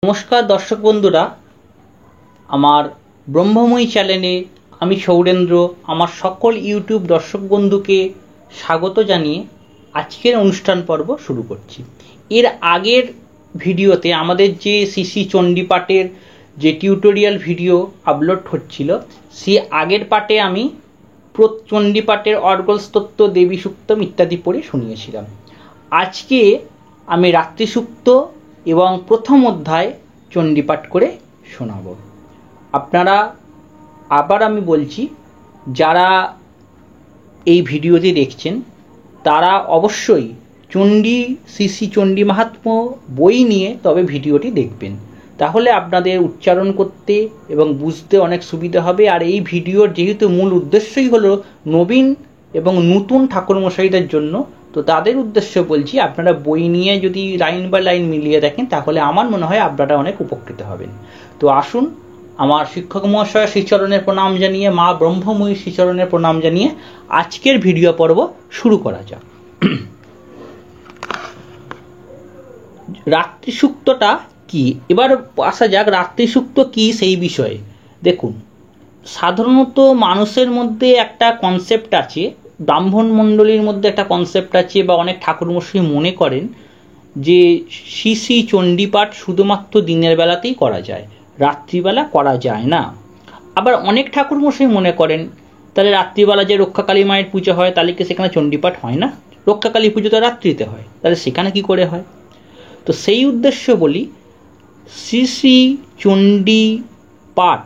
नमस्कार दर्शक बंधुरा आमार ब्रह्ममयी चैनेले आमी सौरेंद्र आमार सकल यूट्यूब दर्शक बंधुके स्वागत जानिए आजकेर अनुष्ठान पर्व शुरू करछि। एर आगेर भिडियोते आमादेर जे श्री चंडी पाठेर जे टिउटोरियल भिडियो आपलोड हच्छिलो सेई आगेर पाठे आमी चंडी पाठेर अर्गल स्तोत्र देवी सूक्तम इत्यादि पढ़े शुनिয়েছিলাম। आजके आमी रात्रि सूक्त एवं प्रथम अध्याय चंडीपाठ करे शोनाबो। आपनारा आबार आमी बोलছি যারা এই ভিডিওটি দেখছেন তারা অবশ্যই চণ্ডী শ্রী চণ্ডী মাহাত্ম্য বই নিয়ে তবে ভিডিওটি দেখবেন, তাহলে আপনাদের উচ্চারণ করতে এবং বুঝতে অনেক সুবিধা হবে। আর এই ভিডিওর যেহেতু মূল উদ্দেশ্যই হলো নবীন এবং নতুন ঠাকুরমশাইদের জন্য, তো তাদের উদ্দেশ্য বলছি আপনারা বই নিয়ে যদি লাইন বাই লাইন মিলিয়ে দেখেন তাহলে আমার মনে হয় আপনারা অনেক উপকৃত হবেন। তো আসুন আমার শিক্ষক মহাশয় শ্রীচরণের প্রণাম জানিয়ে, মা ব্রহ্মময়ী শ্রীচরণের প্রণাম জানিয়ে আজকের ভিডিও পর্ব শুরু করা যাক। রাত্রি সূক্তটা কি, এবার আসা যাক রাত্রি সূক্ত কি সেই বিষয়ে। দেখুন, সাধারণত মানুষের মধ্যে একটা কনসেপ্ট আছে, ব্রাহ্মণ মণ্ডলীর মধ্যে একটা কনসেপ্ট আছে বা অনেক ঠাকুরমশাই মনে করেন যে শ্রী শ্রী চণ্ডীপাঠ শুধুমাত্র দিনের বেলাতেই করা যায়, রাত্রিবেলা করা যায় না। আবার অনেক ঠাকুরমশাই মনে করেন তাহলে রাত্রিবেলা যে রক্ষাকালী মায়ের পুজো হয় তাহলে কি সেখানে চণ্ডীপাঠ হয় না? রক্ষাকালী পুজো তো রাত্রিতে হয়, তাহলে সেখানে কি করে হয়? তো সেই উদ্দেশ্য বলি শ্রী শ্রী চণ্ডী পাঠ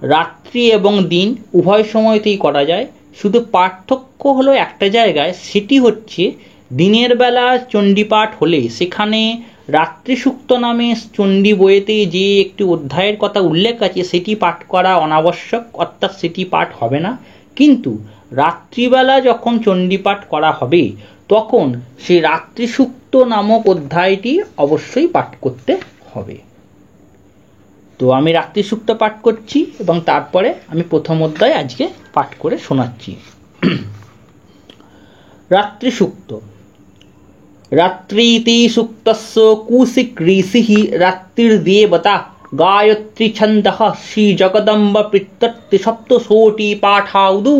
রাত্রি এবং দিন উভয় সময়তেই করা যায়। শুধু পার্থক্য হলো একটা জায়গায়, সেটি হচ্ছে দিনের বেলা চণ্ডীপাঠ হলে সেখানে রাত্রি সূক্ত নামে চণ্ডী বইয়েতে যে একটি অধ্যায়ের কথা উল্লেখ আছে সেটি পাঠ করা অনাবশ্যক, অর্থাৎ সেটি পাঠ হবে না। কিন্তু রাত্রিবেলা যখন চণ্ডীপাঠ করা হবে তখন সেই রাত্রি সূক্ত নামক অধ্যায়টি অবশ্যই পাঠ করতে হবে। তো আমি রাত্রি সূক্ত পাঠ করছি এবং তারপরে আমি প্রথম অধ্যায় আজকে পাঠ করে শোনাচ্ছি। রাত্রি সূক্ত। রাত্রিতি সুক্তস্য কৌশিক ঋষিঃ রাত্রির্দেবতা গায়ত্রী ছন্দঃ শ্রী জগদম্ব প্রীত্যর্থে সপ্তশোটি পাঠাউদু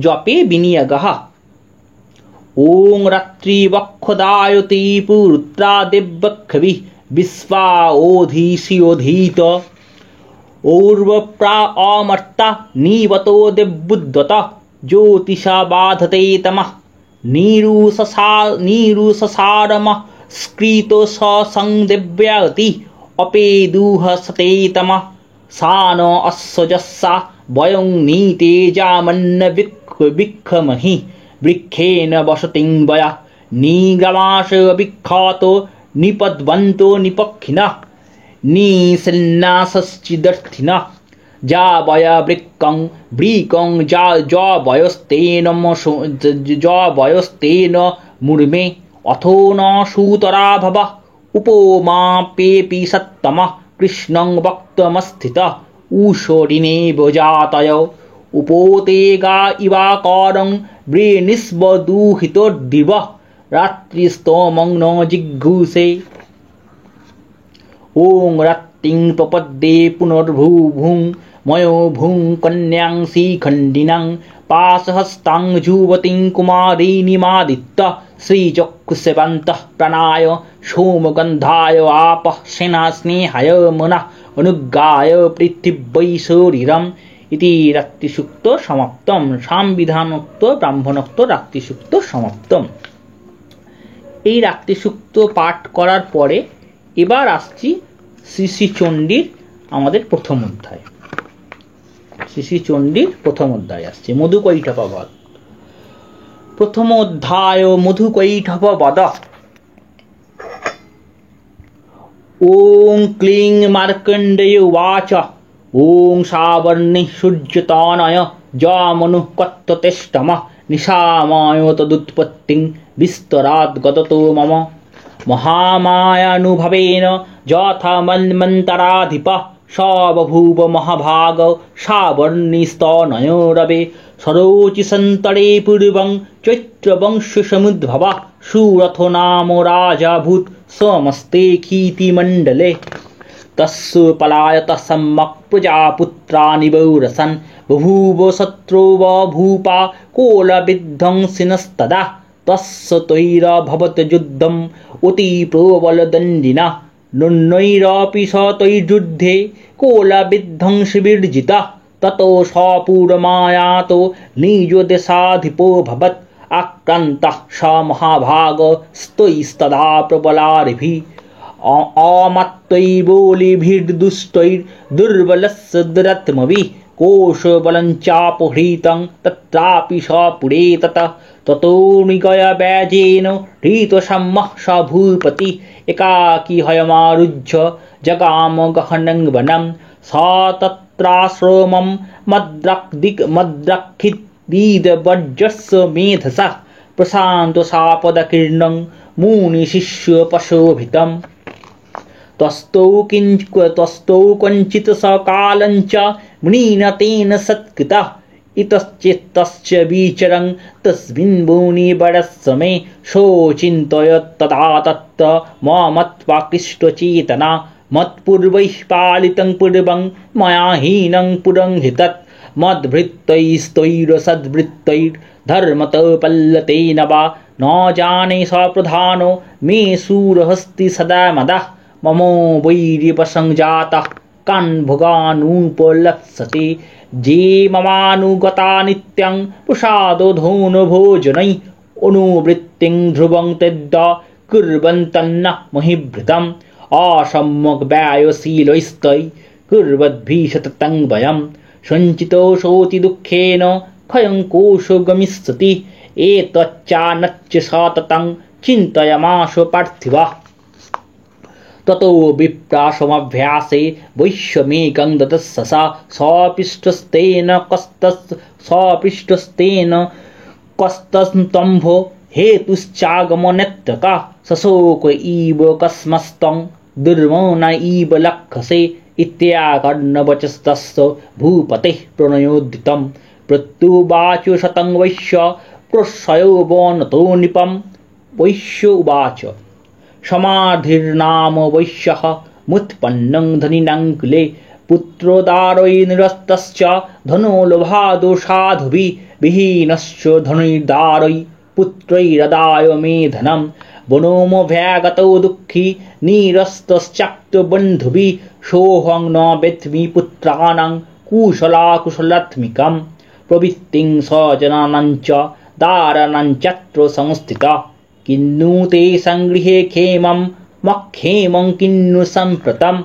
জপে বিনিয়োগঃ। ওং রাত্রি বক্ষদায়তি পুত্রা দেবক্ষবিঃ বিশ্বা ওধীশিওধীত ঔর্বপ্রা অমর্তা নিবতো দেবুদ্যত জ্যোতিষা বাধতে তমঃ नीरुषसारमः स्क्रीतो संदेव्याति अपेदुः सते तमः सान अस्सजस्सा वयं नीतेजामन्न विक्षमहि वृक्षेण वसतिं वया निग्रामाश विख्यातो निपद्वन्तो निपक्षिणः निसन्नासश्चिदर्थिनः जावय वृकं जवयस्तेन मुर्मे अथो न सूतरा भव उपमापेऽपि सत्तमः कृष्णं वक्तमस्थितः ऊषोरिणे भुजातय उपोते गा इवाकारं वृनिस्वदुहितोर्दिवः रात्रिस्तमं न जिघुषे। ओं रात्रिं प्रपद्ये पुनर्भुभुं मयो भुं कन्यां श्रीखण्डिनां पाशहस्तां जुवतीं कुमारीनिमादित्य श्रीचक्षुषेवन्तः प्राणाय सोमगन्धाय आपः सेनास्नेहाय मनः अनुग्गाय पृथिव्यै शरीरम् इति रात्रिसूक्त समाप्तम्। सामविधानोक्त ब्राह्मणोक्त रात्रिसूक्त समाप्तम्। এই রাত্রিসূক্ত পাঠ করার পরে এবার আসছি শ্রী শ্রী চণ্ডীর আমাদের প্রথম অধ্যায়। শ্রী শ্রী চণ্ডীর প্রথম অধ্যায় আসছে মধুকৈটভবৎ। প্রথম অধ্যায় মধুকৈটভবৎ। ওং ক্লিং মার্কণ্ডেয় উবাচ ওং সাবর্ণে সূর্যতনয় যমনুঃকত্ততেষ্টমঃ নিশামায় তদুৎপত্তিং বিস্তরাৎ গততো মম महामायानुभवेन यथा मन्वन्तराधिपः स बभूव महाभाग सावर्णिस्तनयो रवे सरोचिसन्तरे पूर्वं चैत्रवंशसमुद्भवः सुरथो नाम राजाभूत् समस्ते कीर्तिमण्डले। तस्य पलायत सम्यक् प्रजापुत्राणि वौरसन् बभूव शत्रो भूपा कोलविध्वंसिनस्तदा तस्य तैरभवत् युद्धम् अति प्रबलदण्डिना नृण्यैरपि स तैर्युद्धे कोलविध्वंसिविर्जितः ततो स पुरमायातो निजदेशाधिपोऽभवत् आक्रान्तः स महाभागस्तैस्तदा प्रबलारिभिः अमत्तैर्बोलिभिर्दुष्टैर्दुर्बलस्य दुरात्मभिः कोशबलञ्चापहृतं तत्रापि स पुरे ततो निगयव्याजेन हृतसम्मः स भूपति एकाकी हयमारुह्य जगाम गहनं वनं स तत्राश्रमं मद्रक्षिदीदवर्जस्य मेधसा प्रशान्तसापदकीर्णं मुनिशिष्यपशोभितम् तस्थौ कञ्चित् सकालञ्च मुनिना तेन सत्कृतः इतश्चेत्तश्च विचरन् तस्मिन् मुनिवरश्रमे सोऽचिन्तयत् तदा तत् मत्पाकृष्टचेतना मत्पूर्वैः पालितं पूर्वं मया हीनं पुरं हितत् मद्भृत्तैस्तैरसद्भृत्तैर्धर्मतः पल्लतेन वा न जाने स प्रधानो मे शूरहस्ति सदा मदः मम वैरिवसञ्जातः कान् भोगानुपलप्स्यते जे ममानुगता नित्यं प्रसादोधोनभोजनैः अनुवृत्तिं ध्रुवं त्यक्त्वा कुर्वन्तन्न महिभृतम् असम्यक् व्यायशीलैस्तैः कुर्वद्भिः सततं वयं सञ्चितो सोऽति दुःखेन क्षयं कोशो गमिष्यति एतच्चानच्च सततं चिन्तयामास पार्थिवः ततो विप्रासमभ्यासे वैश्यमेकं ददर्शसा सपृष्टस्तेन कस्तस्तम्भो हेतुश्चागमनेत्यका सशोक इव कस्मस्तं दुर्मौन इव लक्षसे इत्याकर्णवचस्तस्य भूपतेः प्रणयोदितं प्रत्युवाच शतं वैश्य प्रोत्सयो नृपं वैश्य उवाच समाधिर्नाम वैश्यः मुत्पन्नं धनिनां कुले पुत्रोदारैर्निरस्तश्च धनो लोभादो साधुभिः विहीनश्च धनुर्दारै पुत्रैरदाय मे धनं वनोमभ्यागतो दुःखी निरस्तश्चाप्तो बन्धुभिः सोऽहं न वेत्मि पुत्राणां कुशलाकुशलात्मिकं प्रवृत्तिं स्वजनानां च दाराणां चत्र संस्थितः किन्नु ते सङ्गृहे क्षेमं मक्षेमं किन्नु सम्प्रतं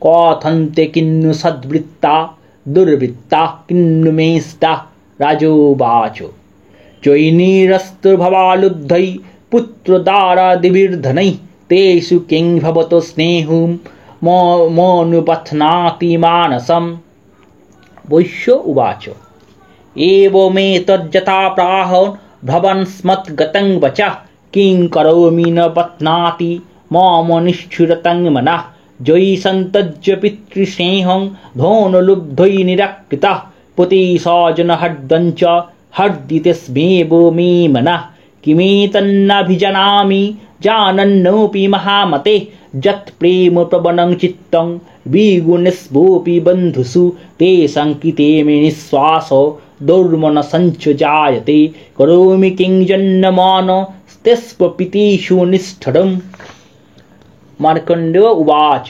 कथन्ते किन्नु सद्वृत्ता दुर्वृत्ता किन्नु मेष्टा राजोवाच चैनीरस्तुर्भवालुब्धैः पुत्रदारादिभिर्धनैः तेषु किं भवतो स्नेहं मनुबध्नाति मानसम् वैश्य उवाच एवमेतज्जथा प्राह भवन् स्मद्गतं वचः किं करोमि न बध्नाति मम निष्ठुरतं मनः जयि सन्तज्य पितृस्नेहं धोनलुब्धैः निराकृतः पतिस्वजनहृदं च हर्दितस्मेव मे मनः किमेतन्नभिजानामि जानन्नोऽपि महामते यत् प्रेम प्रवणं चित्तं विगुणस्वोऽपि बन्धुषु तेषां कृते मे निःश्वासो दुर्मनसञ्च जायते करोमि किं जन्मनस्तेष्वपितेषु निष्ठुरम् मार्कण्डेय उवाच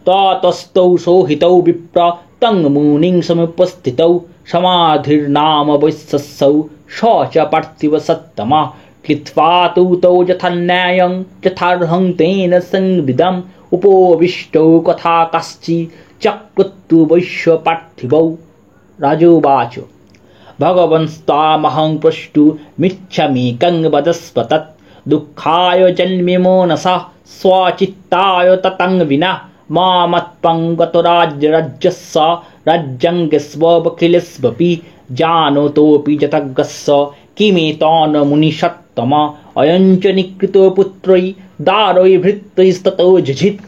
ततस्तौ सोहितौ विप्र तं मुनिं समुपस्थितौ समाधिर्नाम वैश्यस्यौ स च पार्थिवसत्तमा कृत्वा तु तौ यथान्यायं यथार्हं तेन संविदम् उपविष्टौ कथा कश्चिच्चक्रतु वैश्यपार्थिवौ राजोवाच भगवंस्त्वामहं प्रष्टुमिच्छामीकं वदस्व तत् दुःखाय जन्मे मनसः स्वचित्ताय ततं विना मामत्पं गतो राज्यस्य राज्यङ्गस्वखिलस्वपि जानोतोऽपि जतज्ञस्य किमेतान् मुनिषत्तम अयं च निकृतो पुत्रैः दारैः भृत्यैस्ततो जझित्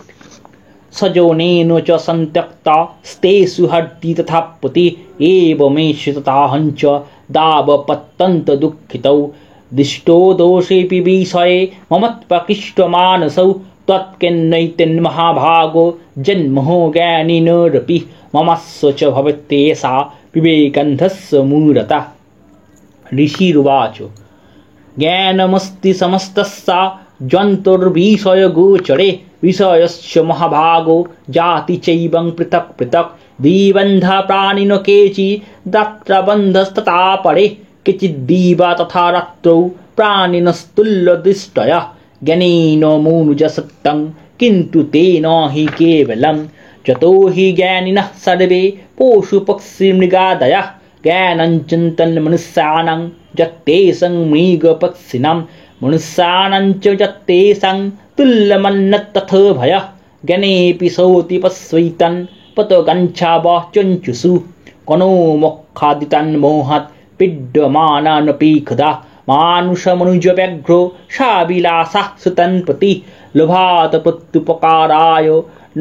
सजोनेन च सन्त्यक्ता स्तेषु हर्ति तथा पति एवमेष तथाहं च दावपत्यन्तदुःखितौ दिष्टो दोषेऽपि विषये ममत्प्रकृष्टमानसौ त्वत्किन्नैतिन् महाभागो जन्मो ज्ञानिनोरपि ममस्व च भवत्येषा विवेकन्धस्य मूढता। ऋषिरुवाच ज्ञानमस्ति समस्तस्य जन्तुर्विषयगोचरे विषयस्य महाभागो जाति चैवं पृथक् पृथक् द्विबन्धा प्राणिनो केचिदत्र बन्धस्तथा परे केचिद्दिवा तथा रात्रौ प्राणिनस्तुल्यदृष्टया ज्ञानेन मनुजसक्तं किन्तु तेन हि केवलं यतो हि ज्ञानिनः सर्वे पशुपक्षिमृगादयः ज्ञानञ्चिन्तन् मनुष्याणां यत्तेषां मृगपक्षिणां मनुष्याणां च यत्तेषां तुल्यमन्यत्तथोभयः ज्ञानेऽपि सौति पश्यैतान् पतगञ्छावचञ्चुषु कनो मोक्षादितान् मोहात् पीड्यमानानपि खदा मानुषमनुजव्याघ्रो शाविलासः सुतान् प्रति लोभात् प्रत्युपकाराय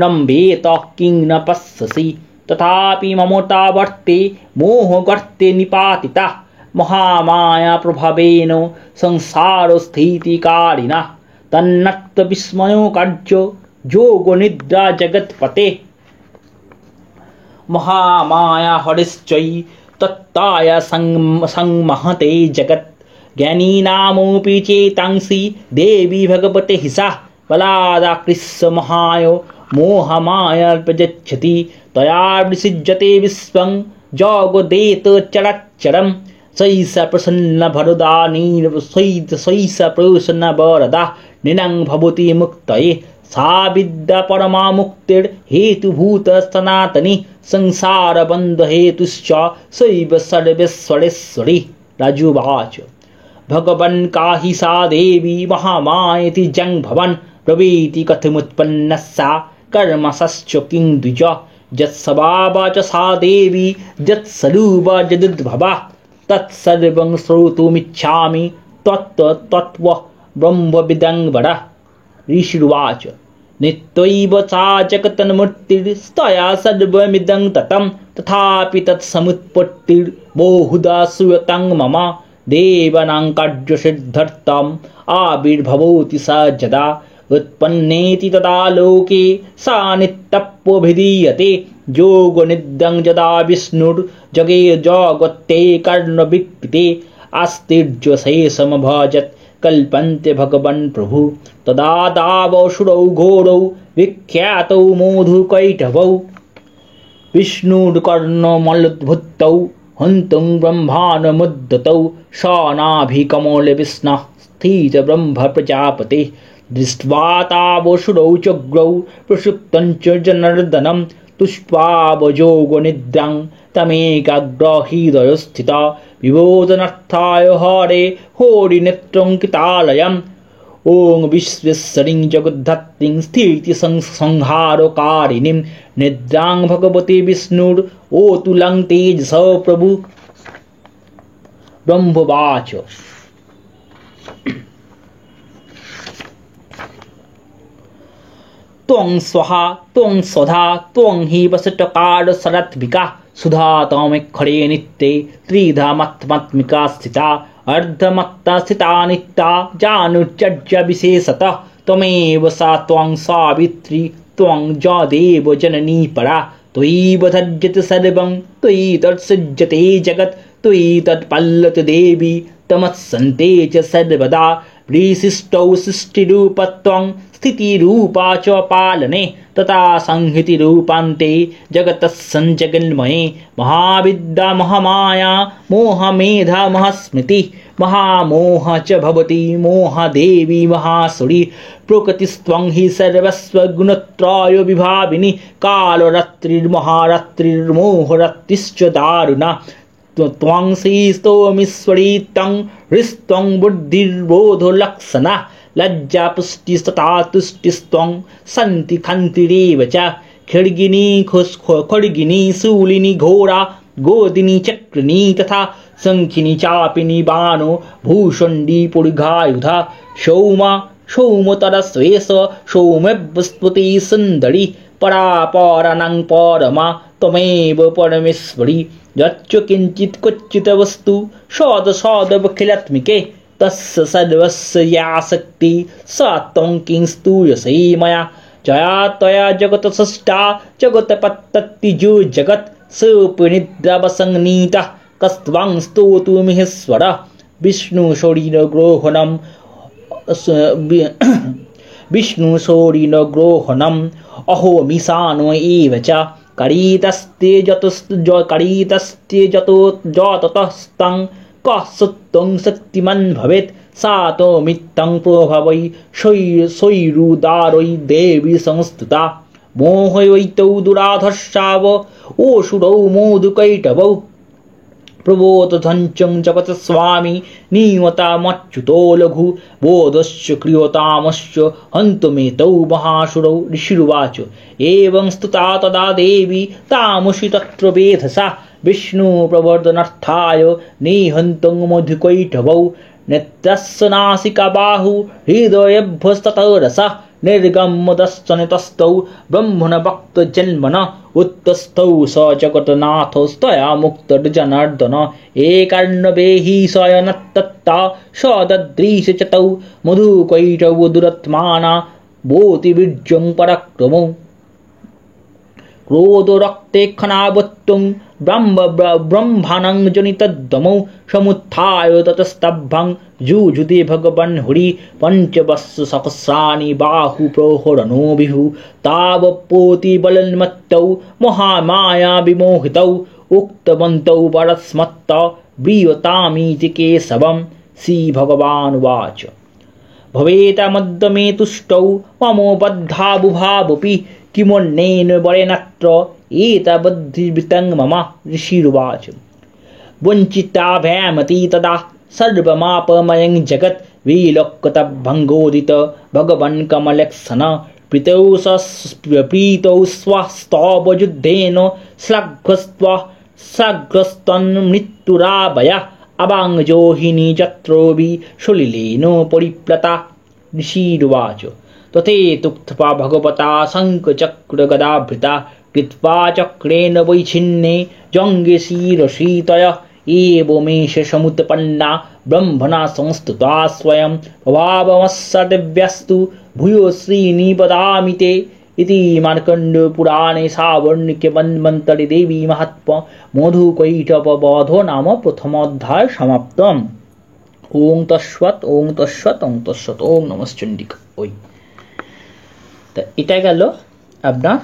नम्बेत किं न पश्यसि तथापि ममता वर्ते मोहगर्ते निपातिता महामाया प्रभावेन संसारस्थितिकारिणा तन्नक्त विस्मयो कार्यो योगनिद्रा जगत्पते महामाया हरिश्चै तत्ताया संमहते जगत् ज्ञानीनामोऽपि चेतांसि देवी भगवते हिसा बलादाकृष्य महायो मोहमायार्पयच्छति तया विसृज्यते विश्वं जगदेत चराचरं सैष प्रसन्न भरदानीर् सैष प्रसन्न वरदा निनं भवति मुक्तये सा विद्या परमा मुक्तिर्हेतुभूत सनातनी संसारबन्धहेतुश्च सैव सर्वेश्वरेश्वरी। राजुवाच भगवन् काहि सा देवी महामायेति जं भवन् प्रवीति कथमुत्पन्नः सा कर्मशश्च किं द्विज यत्स्वभावा च सा देवी यत्स्वरूपा यदुद्भवा तत्सर्वं श्रोतुमिच्छामि तत्त्व ब्रह्मविदं वद। ऋषिरुवाच नित्यैव सा जगतन्मूर्तिस्तया सर्वमिदं ततं तथापि तत्समुत्पत्तिर्बहुधा श्रूयतां मम देवानां कार्यसिद्ध्यर्थम् आविर्भवति सा यदा उत्पन्नेति तदा लोके सा नित्यप्यभिधीयते योगनिद्रां यदा विष्णुर्जगे जगत्ते कर्णविकृते आस्तिर्यशेषमभजत् कल्पन्ते भगवन् प्रभु तदा दावसुरौ घोरौ विख्यातौ मोधुकैटभौ विष्णुर्कर्णमलद्भुतौ हन्तुं ब्रह्माण्डमुद्धतौ स नाभिकमलविष्णः स्थित ब्रह्म प्रजापते दृष्ट्वा तावसुरौ चग्रौ प्रसुप्तं च जनार्दनं तुष्ट्वावयोगनिद्रां तमेकाग्रहृदयस्थिता विबोधनार्थाय हरे होरिनेत्रं कृतालयम् ॐ विश्वेश्वरीं जगद्धत्रीं स्थितिसंहारकारिणीं निद्रां भगवती विष्णुर्ओतुलं तेजस प्रभु। ब्रह्मवाच त्वं स्वाहा त्वं स्वधा त्वं हि वसटकार शरद्भिका सुधा तमेक्षरे नित्ये त्रिधा मत्त्मिका स्थिता अर्धमत्ता स्थिता नित्या जानुचर्य विशेषतः त्वमेव सा त्वं सावित्री त्वं जदेव जननी परा त्वयि बधज्यते सर्वं त्वयि तत्सृज्यते जगत् त्वयि तत्पल्लति देवी तमत्सन्ते च सर्वदा विशिष्टौ सृष्टिरूपत्वं स्थितिरूपा च पालने तथा संहृतिरूपान्ते जगतः सञ्जगन्मये महाविद्या महामाया मोहमेधा महास्मृति महामोह च भवति मोहदेवी महासुरी प्रकृतिस्त्वं हि सर्वस्वगुणत्रय विभाविनी कालरात्रिर्महारात्रिर्मोहरात्रिश्च दारुणा त्वं श्रीस्तोमीश्वरी तं हृस्त्वं बुद्धिर्बोधलक्षणा लज्जा पुष्टिस्तथा तुष्टिस्त्वं सन्ति खन्तिरेव च खड्गिनी शूलिनी घोरा गोदिनी चक्रिणी तथा शङ्खिनी चापिनी बाणो भूषण्डी पुरुघायुधा सौमतरश्वेष सौम्यवस्पति सुन्दरी परापराणां परमा त्वमेव परमेश्वरी यच्च किञ्चित् क्वचित् वस्तु सदसदवखिलात्मिके तस्य सर्वस्य या शक्ति स त्वं किं स्तूयसे मया जया त्वया जगत् सृष्टा जगत्पत्ततिजो जगत् सोऽपनिद्रावसंनीतः कस्त्वं स्तोतुमिहेश्वर विष्णुशौरिनग्रोहणम् अहो मिशानो एव च करीतस्ते जततस्तं कः सुत्वं शक्तिमान् भवेत् सा तो मित्तं प्रभवै शैरुदारै देवी संस्तुता मोहवैतौ दुराधर्षाव ओषुरौ मोदुकैटवौ प्रबोधधञ्चं जगत्स्वामी नियतामच्युतो लघु बोधश्च क्रियतामश्च हन्तुमेतौ महासुरौ ऋषिरुवाच एवं स्तुता तदा देवी तामुषि तत्र वेधसा विष्णुप्रवर्धनार्थाय निहन्तं मधुकैटवौ नेत्रस्य नासिका बाहु हृदयभ्यस्ततः रसः निर्गमदश्चनितस्थौ ब्रह्मणभक्तजन्मन उत्तस्थौ स जगन्नाथस्तया मुक्तजनार्दन एकार्णवे हि शयनत्तत्ता स ददृश च तौ मधुकैटवौ दुरात्माना भूतिवीर्यं पराक्रमौ क्रोधरक्ते खनावत्तं ब्रह्माणं जनितद्दमौ समुत्थाय ततस्तभ्यं जुजुते भगवन् हुरि पञ्चवत्सहस्राणि बाहुप्रहरणो विभु तावपोतिबलन्मत्तौ महामाया विमोहितौ उक्तवन्तौ परस्मत्त ब्रीयतामीति केशवं श्रीभगवानुवाच भवेतामद्य मे तुष्टौ ममोबद्धा बुभावपि किमन्येन वरेणत्र एतावद्धिवृतं मम ऋषिरुवाच वञ्चिताभ्यामति तदा सर्वमापमयं जगत् विलोक्यतभङ्गोदित भगवन् कमलक्षण प्रीतौ स्वस्तवयुद्धेन श्लाघ्रस्तन्मृत्युराभया अवाङ्गजोहिनी जत्रोऽपि सुलीलेन परिप्लता ऋषिरुवाच तथेतुक्त्वा भगवता शङ्खचक्रगदाभृता कृत्वा चक्रेण वैच्छिन्ने जङ्गे शिरसीतय एवमेष समुत्पन्ना ब्रह्मणा संस्तुता स्वयं भावमस्सदिव्यस्तु भूयो श्रीनिवदामि ते इति मार्कण्डपुराणे सावर्णिकमन्वन्तरे देवी महात्म्य मधुकैटववधो नाम प्रथमोऽध्याय समाप्तम्। ओं तस्सत् ओं तस्सत् ओं तस्सत् ओं नमश्चण्डिका। ওই তা এটা গেল আপনার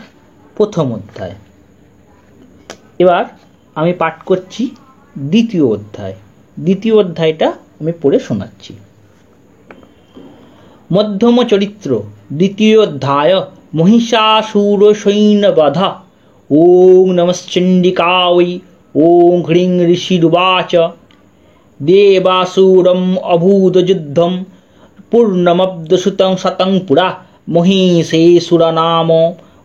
প্রথম অধ্যায়। এবার আমি পাঠ করছি দ্বিতীয় অধ্যায়। দ্বিতীয় অধ্যায়টা আমি পড়ে শোনাচ্ছি। মধ্যম চরিত্র দ্বিতীয় অধ্যায় মহিষাসুর সৈন্যবধ। ওং নমশ্চণ্ডিকাयै। ওং হ্রিং ঋষিरुवाच देवासुरम् अभूतयुद्धं पूर्णमब्धसुतं शतं पुरा মহিষেসুরনাম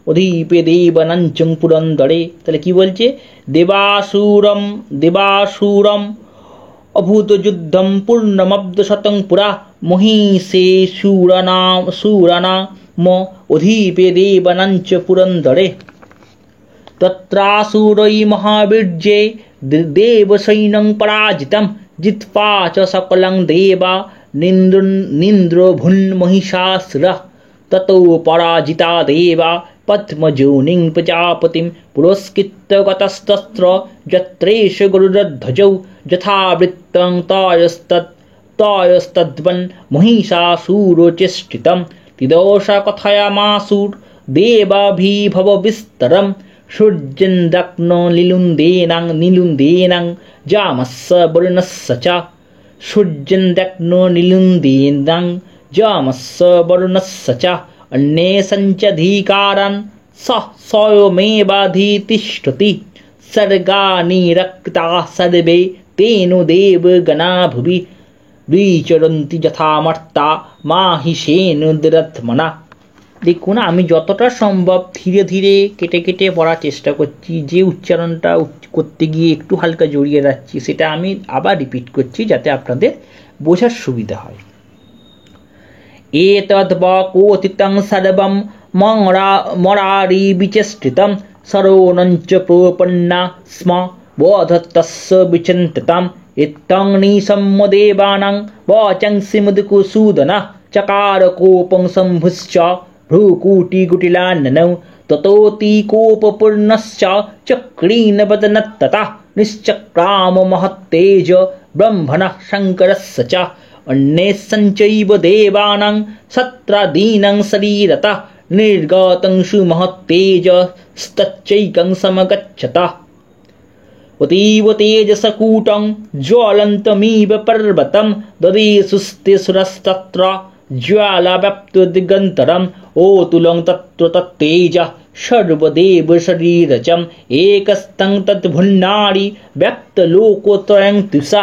অধিপে দেবনঞ্চং পুরন্দরে। তাহলে কি বলছে? দেবাসুরম অভূতযুদ্ধম পূর্ণমব্ধশতং পুরা মহিষেসুরনাম অধিপে দেবনঞ্চ পুরন্দরে। तत्रासुरै महावीर्ये देवसैन्यं पराजितं जित्वा च सकलं देवा निन्द्रोभुन्महिषासुरः। ततो पराजिता देवा पद्मयोनिं प्रजापतिं पुरस्कृत्य गतस्तत्र यत्रेष गरुडध्वजौ यथावृत्तं तयस्तद्वन् महिषासुरोचेष्टितं। तिदोषा कथयामासुर्देवाभिभवविस्तरं सूर्येन्द्रग्नो निलुन्देनां जामस्य वरुणस्य च। सूर्येन्द्रग्नो निलुन्देनां जामस्य वरुणस्य च अन्ये सञ्चधिकारान् स्वयमेवाधितिष्ठति। सर्गाणि रक्ताः सर्वे तेनो देवगणा भुवि विचरन्ति यथामर्ता माहिषेन दुरात्मना। দেখুন আমি যতটা সম্ভব ধীরে ধীরে কেটে কেটে পড়ার চেষ্টা করছি। যে উচ্চারণটা করতে গিয়ে একটু হালকা জড়িয়ে যাচ্ছি সেটা আমি আবার রিপিট করছি যাতে আপনাদের বোঝার সুবিধা হয়। এতদ্বকোথিतं সর্বং মরারি বিচেষ্টিतं সরোনঞ্চ প্রপন্না স্ম বোধতস্য বিচিন্তিতम् इत्थं निसम्मदेवानां वाचंसि मुदकुसूदनः चकार कोपं सम्भुश्च भ्रूकुटिकुटिलाननौ ततोऽतिकोपपूर्णश्च चक्रेण वदनत्ततः निश्चक्राम महत्तेज ब्रह्मणः शङ्करस्य च अन्ये सञ्चैव देवानां सत्रादीनां शरीरतः निर्गतं सुमहत्तेजस्तच्चैकं समगच्छतः अतीव तेजसकूटं ज्वलन्तमिव पर्वतं ददेशुस्ते सुरस्तत्र ज्वालाव्याप्तदिगन्तरम् ओतुलं तत्र तत्तेजः सर्वदेवशरीरजम् एकस्तं तद्भुन्नाडि व्याप्तलोकोत्रयं तुषा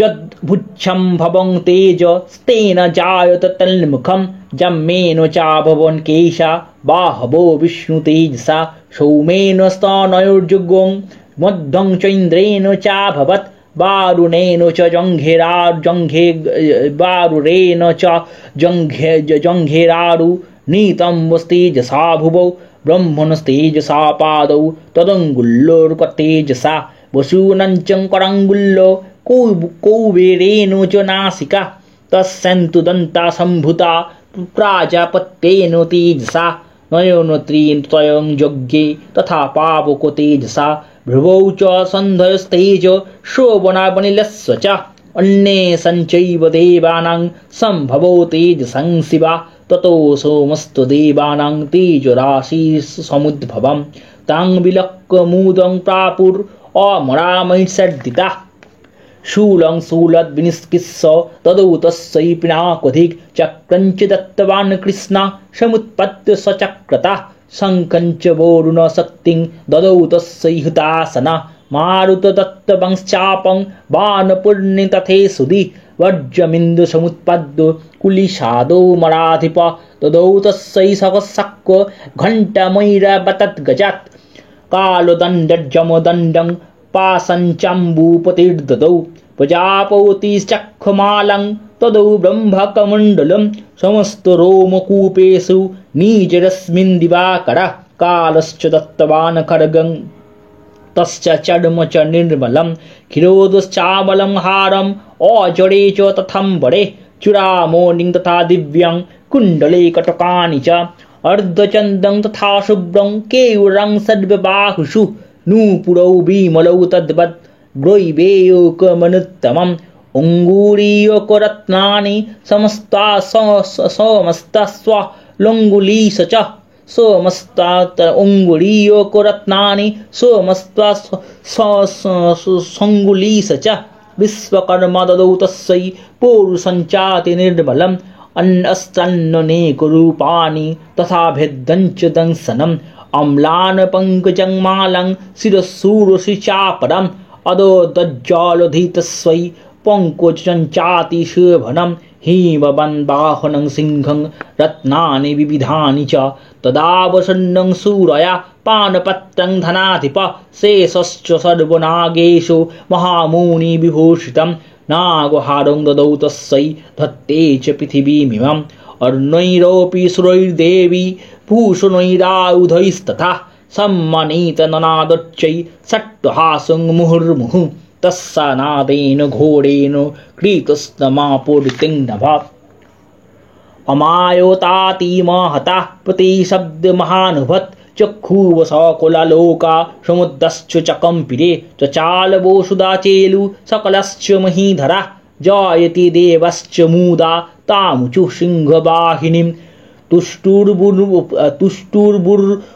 यद्भुच्छं भवं तेजस्तेन जायत तन्मुखं जम्मेन चाभवन् केशा बाहवो विष्णुतेजसा सौमेन स्तनयोर्जुगों मध्यं चैन्द्रेण चाभवत् वारुणेन च जङ्घेरारु नीतं वस्तेजसा भुवौ ब्रह्मणस्तेजसा पादौ तदङ्गुल्लोर्कतेजसा वसूनञ्चं कराङ्गुल्लो कौबेरेण च नासिका तस्यन्तु दन्ता सम्भूता प्राजापत्येन तेजसा नयनत्रयं यज्ञे तथा पावको तेजसा भ्रुवौ च सन्धयस्तेज शोभनावनिलस्य च अन्ये सञ्चैव देवानां सम्भवो तेजसं शिवा ततो सोमस्तु देवानां तेजराशिसमुद्भवं तां विलक्ष्य मुदं प्रापुरमरामैषर्दिता शूलं शूलद्विनिष्किस्य तदौ तस्यै पिनाकधिक चक्रञ्च दत्तवान् कृष्ण समुत्पत्य सचक्रता शङ्खञ्च वरुणशक्तिं ददौ तस्यै हुतासना मारुत दत्तवंश्चापं बाणपूर्णे तथे सुधि वज्रमिन्दुसमुत्पद्य कुलिशादौ मराधिप ददौ तस्यै सहस्रक्व घण्टमयिरवतद्गजात् कालदण्डजमदण्डं पाशञ्चाम्बूपतिर्ददौ प्रजापतिश्चक्रमालं तदौ ब्रह्मकमण्डलं समस्तरोमकूपेषु नीचरस्मिन् दिवाकरः कालश्च दत्तवान् खड्गं तस्य चर्म च निर्मलं क्षीरोदश्चामलं हारम् अजरे च तथाम्बरे चूडामणिं तथा दिव्यं कुण्डले कटकानि च अर्धचन्दं तथा शुभ्रं केयूरं सर्वबाहुषु नूपुरौ विमलौ तद्वत् ग्रैवेयोकमनुत्तमम् अङ्गुलीयकरत्नानि समस्तास्वलङ्गुलीश च सोमस्तात् अङ्गुलीयकरत्नानि सोमस्तास्वलङ्गुलीश च विश्वकर्मा ददौ तस्यै पौरुषञ्चाति निर्मलम् अन्नस्तन्ननेकरूपाणि तथा भेद्यञ्च दंशनम् अम्लान पङ्कजं मालं शिरशूरसि चापरम् अदो दज्जालधीतस्वै पङ्कजञ्चाति शोभनं हिमवन्वाहनं सिंहं रत्नानि विविधानि च तदावसन्नं सूरया पानपत्रं धनाधिप शेषश्च सर्वनागेषु महामुनिविभूषितं नागहारं ददौ तस्यै धत्ते च पृथिवीमिमम् अर्णैरोऽपि सुरैर्देवी भूषणैरायुधैस्तथा सम्मानित ननादच्चै षट्हासं मुहुर्मुहुः तस्य नादेन घोरेण क्रीतस्तमापूर्तिं नभः अमायोतातिमहता प्रतिशब्दमहानुभत् चक्षुव सकलालोका समुद्रश्च च कम्पिरे चचालवोषुदाचेलु सकलश्च महीधरा जायति देवश्च मुदा तामुचु सिंहवाहिनीं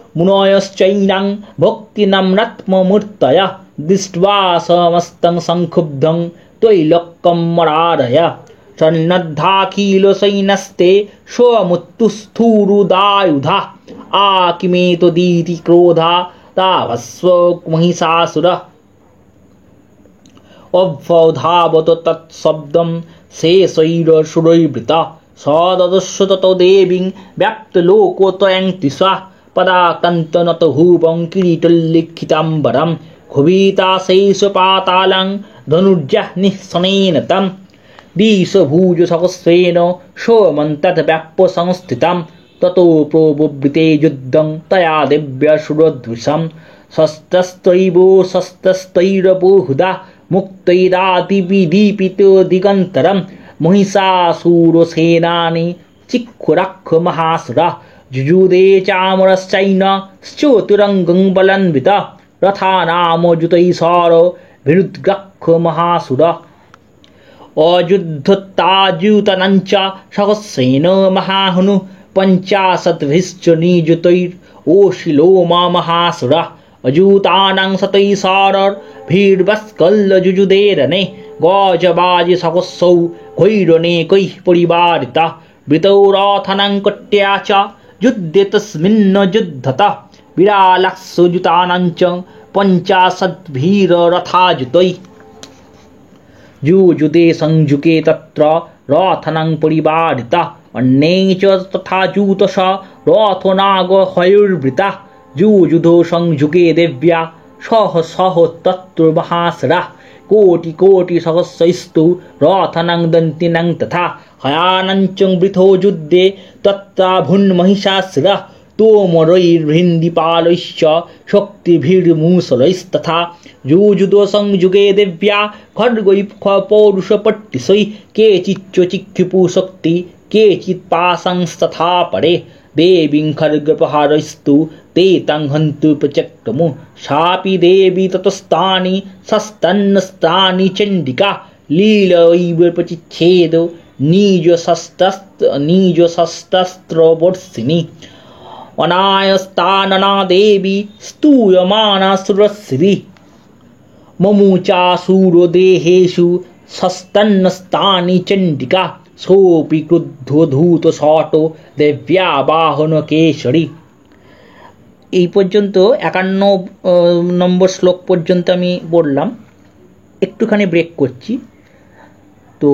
तुष्टुर्मुनयश्चैनां भक्तिनम्रात्ममूर्तया दृष्ट्वा समस्तं संक्षुब्धं त्वैलोक्यं मरारय सन्नद्धाखिलसैन्यस्ते स्वमुत्तुस्थुरुदायुधा आकिमेतदीति क्रोधा तावस्व महिषासुरः अभ्यधावत तत्शब्दं शेषैरसुरैर्वृता स ददर्श ततो देवीं व्याप्तलोकोत्रयं तिस्रा पदाकन्तनतहुवं किरीटोल्लिखिताम्बरं खुभिताशेषपातालं धनुर्जः निःशनेन तं दिशभुजसहस्रेण सोमन्तद्व्याप्य संस्थितं ततो प्रोवृते युद्धं तया दिव्यसुरध्वजं शस्तस्तैर्बहुधा मुक्तैरातिविदीपितो दिगन्तरं महिषासुरसेनानि चिक्षुराक्षमहासुरा जुजुदे चामरश्चैन श्चोतिरङ्गं बलान्विता रथानामयुतैः विरुद्गक्षमहासुरा अयुद्धत्तायुतनञ्च सहस्रेण महाहनु पञ्चाशद्भिश्च नियुतैरोशिलो महासुरा अजूतानां शतैः गजबाज सहस्रौ घैरनेकैः परिवारिता वृतौ रथानां कट्या च युद्धे तस्मिन् युद्धता विरालक्षयुतानां च पञ्चाशद्भिरथायुतैः युयुधे संयुगे तत्र रथानां परिवारिता अन्ये च तथा युतश रथनागहयुर्वृता युयुधो संयुगे देव्या सह तत्र महासुरा कोटिकोटिसहस्रैस्तु रथानां दन्तिनां तथा हयानां च वृथो युद्धे तत्राभुन्महिषासुरा तोमरैर्भिन्दिपालैश्च शक्तिभिर्मूसलैस्तथा युयुधो संयुगे देव्या खड्गैः पौरुषपट्टिशैः केचिच्च चिक्षिपुशक्ति केचित् पाशंस्तथा परे देवीं खड्गप्रहारैस्तु ते तं हन्तु प्रचक्रमु सापि देवी ततस्तानि शस्तन्नस्तानि चण्डिका लीलैव प्रचिच्छेद निजशस्त्रवर्षिणी अनायस्तानना देवी स्तूयमाना सुरश्री ममुचासुरो देहेषु शस्तन्नस्तानि चण्डिका सोऽपि क्रुद्धो धूतशटो देव्या बाहन केशरी। এই পর্যন্ত 51 নম্বর শ্লোক পর্যন্ত আমি বললাম। একটুখানি ব্রেক করছি। তো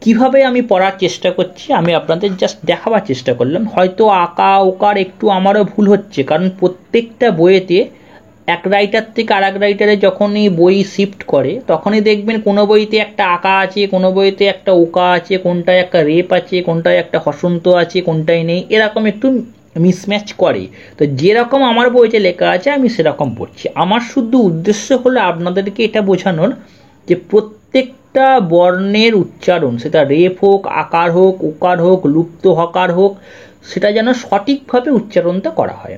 কিভাবে আমি পড়ার চেষ্টা করছি আমি আপনাদের জাস্ট দেখাবার চেষ্টা করলাম। হয়তো আঁকা ওকার একটু আমারও ভুল হচ্ছে, কারণ প্রত্যেকটা বইয়েতে এক রাইটার থেকে আরেক রাইটারে যখনই বই শিফট করে তখনই দেখবেন কোনো বইতে একটা আঁকা আছে, কোনো বইতে একটা ওকা আছে, কোনটায় একটা রেপ আছে, কোনটায় একটা হসন্ত আছে, কোনটায় নেই, এরকম একটু মিসম্যাচ করে। তো যেরকম আমার বইতে লেখা আছে আমি সেরকম পড়ছি। আমার শুধু উদ্দেশ্য হলো আপনাদেরকে এটা বোঝানোর যে প্রত্যেকটা বর্ণের উচ্চারণ, সেটা রেপ হোক, আকার হোক, ওকার হোক, লুপ্ত হকার হোক, সেটা যেন সঠিকভাবে উচ্চারণটা করা হয়,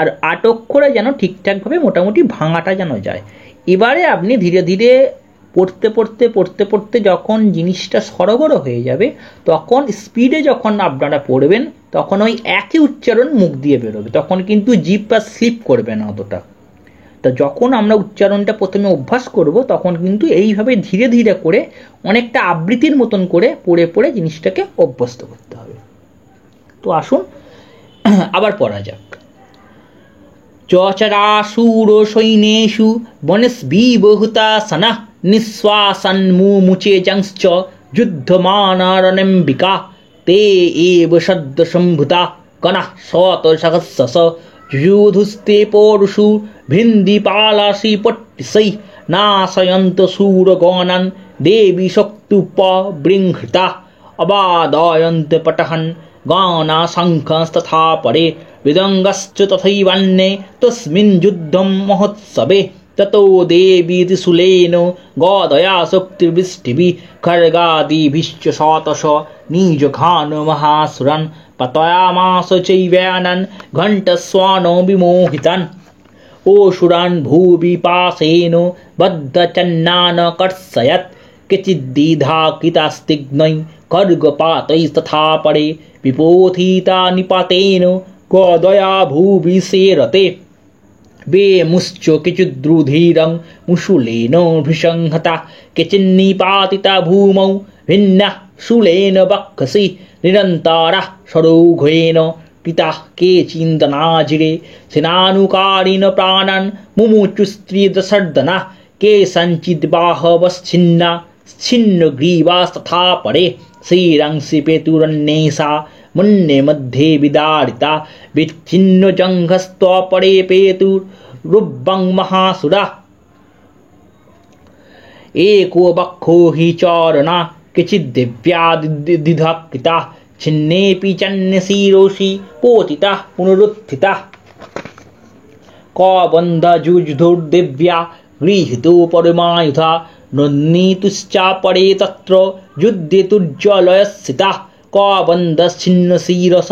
আর আটক্ষরে যেন ঠিকঠাকভাবে মোটামুটি ভাঙাটা যেন যায়। এবারে আপনি ধীরে ধীরে পড়তে পড়তে যখন জিনিসটা সরগরম হয়ে যাবে, তখন স্পিডে যখন আপনারা পড়বেন তখন ওই একই উচ্চারণ মুখ দিয়ে বেরোবে, তখন কিন্তু জিভটা স্লিপ করবে না অতটা। তা যখন আমরা উচ্চারণটা প্রথমে অভ্যাস করব তখন কিন্তু এইভাবে ধীরে ধীরে করে অনেকটা আবৃত্তির মতন করে পড়ে পড়ে জিনিসটাকে অভ্যস্ত করতে হবে। তো আসুন আবার পড়া যাক। চচরাসুর সৈন্যেষু বনস্বিবহুতাসনা নিঃশ্বাসন্মুমুচে জংশ্চ যুদ্ধমানারণম্বিকা ते एव शब्द संभुता कनः शतसहस्रश युयुधुस्ते पौरुषु भिन्दिपालासि पट्टिशै नाशयन्त शूरगणान् देवी शक्त्युपबृंहृता अबादयन्त पटहन् गाना शङ्खस्तथा परे मृदङ्गश्च तथैवान्ये तस्मिन् युद्धं महोत्सवे ततो देवी त्रिशूलेन गदया शक्तिर्वृष्टिभिः खड्गादिभिश्च शतश निजघान महासुरान् पतयामास चैव्यानान् घण्टस्वानो विमोहितान् ओषुरान् भूविपाशेन बद्धचन्नान् कर्षयत् केचिद्दिधाकितास्तिग्नैः खड्गपातैस्तथा परे विपोथिता निपातेन गदया भूविसेरते वेमुश्च केचिद्रुधिरं मुशूलेन भृशंहता केचिन्निपातिता भूमौ भिन्नः शूलेन वक्षसि निरन्तरः सरोघेन कृताः केचिन्दनाजिरे सेनानुकारिण प्राणान् मुमुचुस्त्रिदशर्दनाः केषाञ्चिद्बाहवश्छिन्ना छिन्नग्रीवास्तथा परे श्रीरंसि पेतुरन्येषा मन्ये मध्ये विदारिता विच्छिन्नजङ्घस्त्वपरे पेतुरुब्बं महासुरा एको वक्षो हि चारणा केचिद्दिव्यादिधा छिन्नेऽपि चन्यशिरोषि पोतिताः पुनरुत्थिताः कबन्धजुजुर्दिव्या गृहीतो परमायुधा नन्नीतुश्चापरे तत्र युद्धेतुज्ज्वलयस्थिता कबन्धच्छिन्नशिरस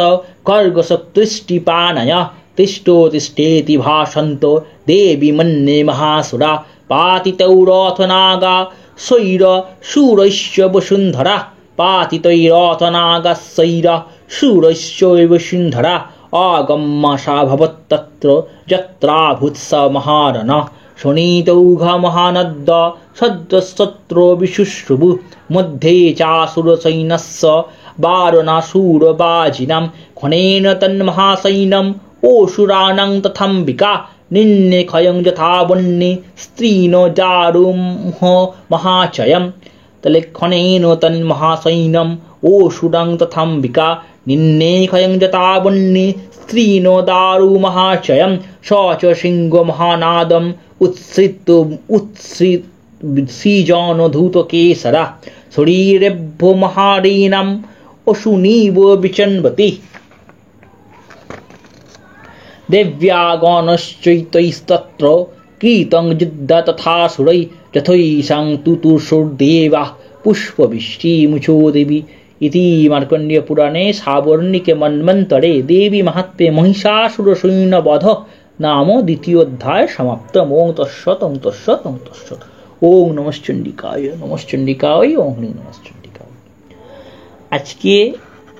खड्गशक्तिष्टिपानय तिष्ठो तिष्ठेति भाषन्तो देवी मन्ये महासुरा पातितौ रथनागा शैर शूरस्य वसुन्धरा पातितैरथनागशैर शूरस्य वसुन्धरा आगम्य सा भवत्तत्र यत्राभूत्स महारण शनीतौघमहानद्द सद्यशत्रो विशुश्रुभु मध्ये चासुरसैन्यस्य वारणासुरबाजिनां खनेन तन्महासैन्यम् ओषुराणां तथाम्बिका निन्ने क्षयं यथा वन्ये स्त्रीनो जारुमह महाचयं तले खनेन तन्महासैन्यम् ओषुरां तथाम्बिका निन्ने क्षयं यथा वन्ये स्त्रीनो दारु महाचयं स च सिंहमहानादम् उत्सृजनधूतकेसरा शरीरेभ्यो महारीणाम् अशुनीव विचन्वति देव्या गणश्चैतैस्तत्र कृतं युद्ध तथासुरै यथैषां तुतुषुर्देवाः पुष्पवृष्टिमुचो देवी इति मार्कण्डेयपुराणे सावर्णिके मन्वन्तरे देवी महात्म्ये महिषासुरसैन्यवध नाम द्वितीयोऽध्याय समाप्तम्। ओं तत्सत् ओं तत्सत् ओं तत्सत्। ओं नमश्चण्डिकाय नमश्चण्डिकाय ओं ह्रीं नमश्चण्डिकाय। আজকে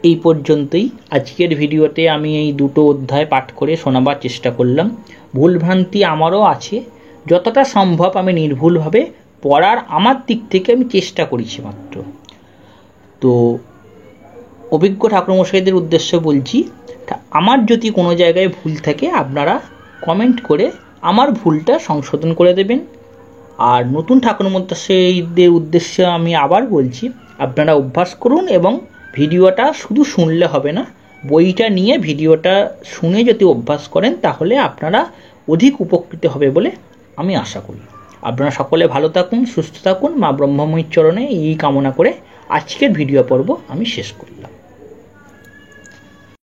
এই পর্যন্তই। আজকের ভিডিওতে আমি এই দুটো অধ্যায় পাঠ করে শোনাবার চেষ্টা করলাম। ভুলভ্রান্তি আমারও আছে, যতটা সম্ভব আমি নির্ভুলভাবে পড়ার আমার দিক থেকে আমি চেষ্টা করেছি মাত্র। তো অভিজ্ঞ ঠাকুরমশাইদের উদ্দেশ্যে বলছি, আমার যদি কোনো জায়গায় ভুল থাকে আপনারা কমেন্ট করে আমার ভুলটা সংশোধন করে দেবেন। আর নতুন ঠাকুরমশাইদের উদ্দেশ্যে আমি আবার বলছি, আপনারা অভ্যাস করুন এবং ভিডিওটা শুধু শুনলে হবে না, বইটা নিয়ে ভিডিওটা শুনে যদি অভ্যাস করেন তাহলে আপনারা অধিক উপকৃত হবে বলে আমি আশা করি। আপনারা সকলে ভালো থাকুন, সুস্থ থাকুন, মা ব্রহ্মময়ীর চরণে এই কামনা করে আজকের ভিডিও পর্ব আমি শেষ করলাম।